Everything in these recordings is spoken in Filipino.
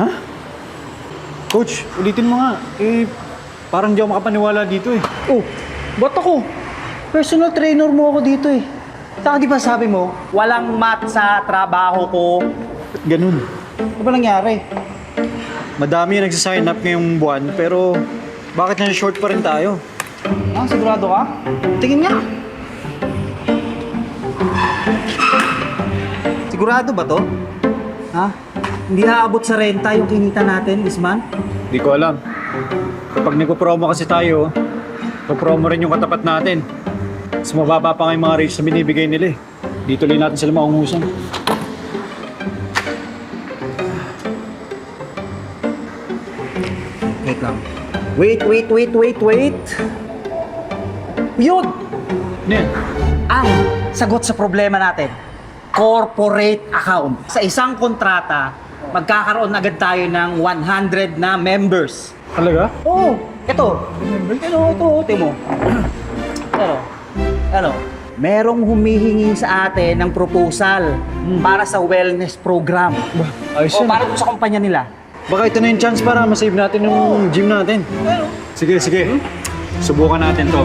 Ha? Coach, ulitin mo nga. Parang di ako makapaniwala dito eh. Oh, ba't ako? Personal trainer mo ako dito eh. Saka di ba sabi mo, walang mat sa trabaho ko? Ganun. Ano ba nangyari? Madami yung nagsasign up ngayong buwan, pero bakit na short pa rin tayo? Ah, sigurado ka? Tingin nga. Sigurado ba to? Ha? Hindi aabot sa renta yung kinita natin this month? Di ko alam. Kapag nagpo-promo kasi tayo, po-promo rin yung katapat natin. Mas mababa pa nga yung mga rates na binibigay nila eh. Di tuloy natin sila maungusan. Wait lang. Wait. Yun! Ano yan? Ang sagot sa problema natin. Corporate account. Sa isang kontrata, magkakaroon agad tayo ng 100 na members. Talaga? Oo, ito. Ito, timo. Ano? Merong humihingi sa atin ng proposal para sa wellness program. Ayos O yan. para sa kumpanya nila. Baka ito na yung chance para masave natin yung gym natin. Sige. Subukan natin to.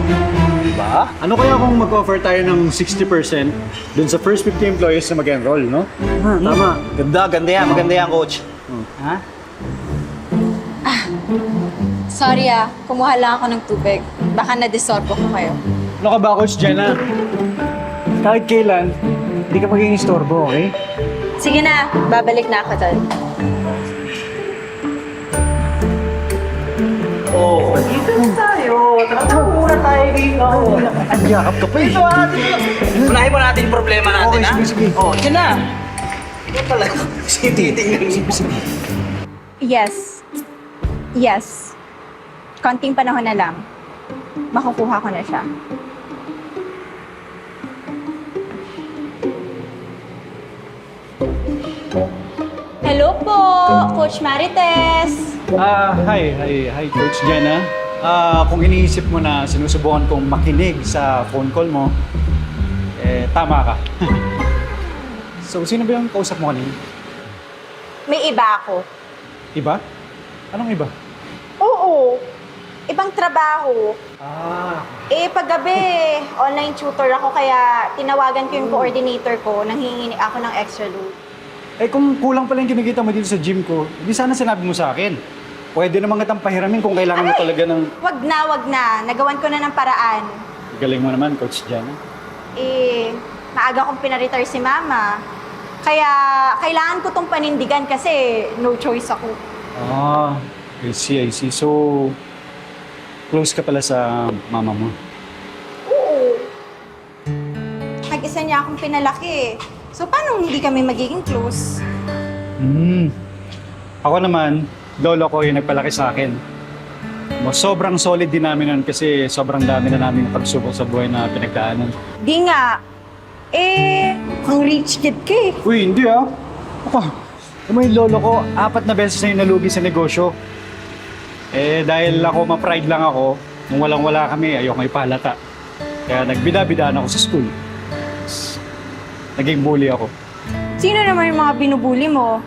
Diba? Ano kaya kung mag-offer tayo ng 60% dun sa first 50 employees na mag-enroll, no? Tama. Ganda yan. Maganda yan, coach. Ha? Sorry kumuha lang ako ng tubig. Baka na-dissolve ko kayo. Ano ka ba, Coach Jenna? Kahit kailan, hindi ka magiging istorbo, okay? Sige na, babalik na ako doon. Oo. Dito na tayo. Tara muna tayo dito. Ang yakap ka pa eh. Unahin mo natin yung problema natin, Okay, ha? sige. Oo, dyan na. Ito talaga. Titingnan mo. Yes. Konting panahon na lang. Makukuha ko na siya. Hello po, Coach Marites. Hi, Coach Jenna. Kung iniisip mo na sinusubukan kong makinig sa phone call mo, tama ka. So, sino ba yung kausap mo kanina? May iba ako. Iba? Anong iba? Oo. Ibang trabaho. Paggabi, online tutor ako kaya tinawagan ko yung coordinator ko nang hihingi ako ng extra load. Kung kulang pala yung kinikita mo dito sa gym ko, hindi sana sinabi mo sa akin. Pwede naman kitang pahiramin kung kailangan mo talaga ng... Wag na. Nagawan ko na ng paraan. Galing mo naman, Coach Jenna. Maaga kong pinaretire si Mama. Kaya kailangan ko tong panindigan kasi no choice ako. I see. So, close ka pala sa mama mo. Oo. Mag-isa niya akong pinalaki. So, paano hindi kami magiging close? Ako naman, lolo ko yung nagpalaki sa akin. Sobrang solid din namin nun kasi sobrang dami na namin pagsubok sa buhay na pinagdaanan. Di nga. Ang rich kid ka eh. Uy, hindi ah. Yung lolo ko, 4 na beses na yung nalugi sa negosyo. Dahil ako, ma-pride lang ako, nung walang-wala kami, ayoko ipalata. Kaya nagbida-bidaan ako sa school. Naging bully ako. Sino naman yung mga binubuli mo?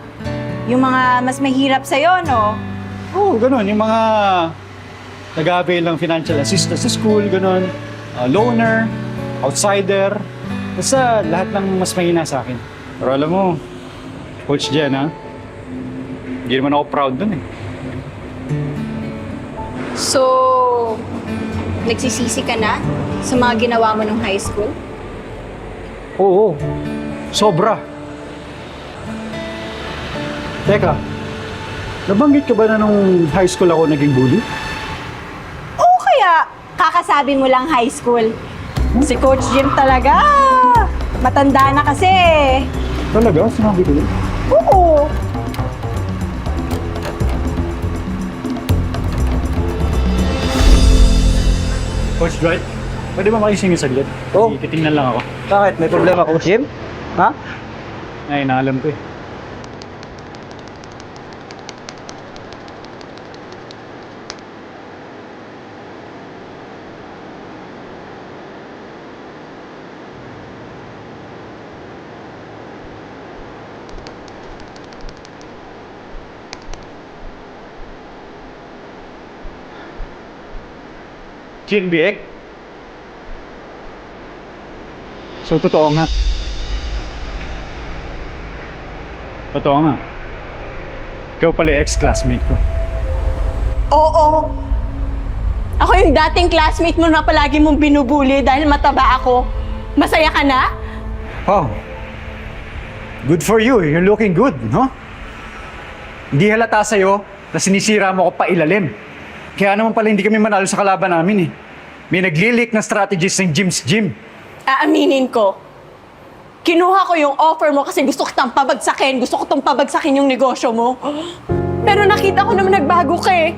Yung mga mas mahirap sa'yo, no? Oo, ganun. Yung mga nag-avail ng financial assistance sa school, ganun. Loaner, outsider. Basta lahat ng mas mahina sa akin. Pero alam mo, Coach Jenna, hindi naman ako proud dun eh. So, nagsisisi ka na sa mga ginawa mo nung high school? Oo, sobra. Teka, nabanggit ka ba na nung high school ako naging bully? Oo, kaya kakasabi mo lang high school. Si Coach Jim talaga, matanda na kasi. Talaga? Sinabi ko yun? Oo. Coach Dwight, pwede ba makisingin saglit? Oo. Titingnan lang ako. Bakit? May problema, Coach Jim? Ha? Ay, naalam ko eh. GNBX? So, totoo nga. Totoo nga. Ikaw pala yung ex-classmate ko. Oo. Ako yung dating classmate mo na palagi mong binubuli dahil mataba ako. Masaya ka na? Wow. Good for you. You're looking good, no? Hindi halata sa'yo na sinisira mo ko pa ilalim. Kaya naman pala hindi kami manalo sa kalaban namin eh. May nagli-leak ng strategies ng Jim's Gym. Aaminin ko. Kinuha ko yung offer mo kasi gusto kitang pabagsakin. Gusto ko tong pabagsakin yung negosyo mo. Pero nakita ko naman nagbago ka eh.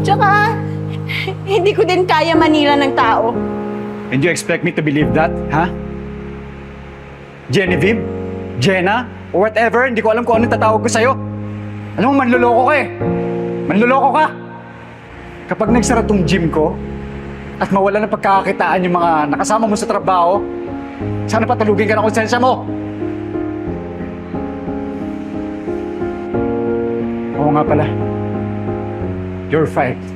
Tsaka, hindi ko din kaya manira ng tao. And you expect me to believe that, ha? Genevieve? Jenna? Or whatever, hindi ko alam kung anong tatawag ko sa'yo. Alam mo, manluloko ka eh. Manluloko ka. Kapag nagsara tong gym ko, at mawala ng pagkakakitaan yung mga nakasama mo sa trabaho, sana patulugin ka ng konsensya mo. Oo nga pala. You're fired.